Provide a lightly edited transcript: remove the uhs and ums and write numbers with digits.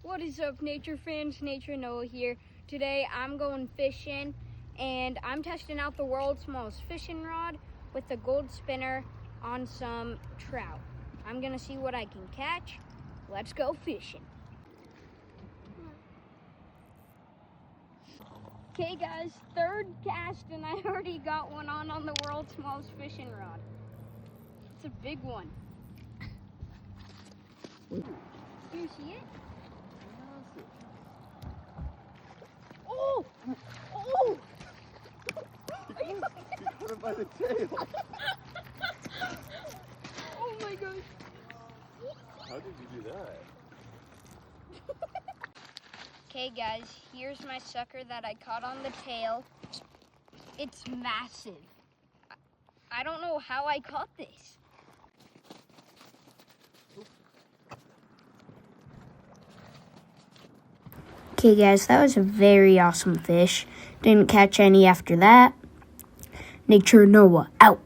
What is up, nature fans? Nature Noah here. Today I'm going fishing and I'm testing out the world's smallest fishing rod with a gold spinner on some trout. I'm gonna see what I can catch. Let's go fishing. Okay guys, third cast and I already got one on the world's smallest fishing rod. It's a big one. Do you see it? Oh! Oh! You caught him by the tail. Oh my gosh. How did you do that? Okay guys, here's my sucker that I caught on the tail. It's massive. I don't know how I caught this. Okay guys, that was a very awesome fish. Didn't catch any after that. Nature Noah out.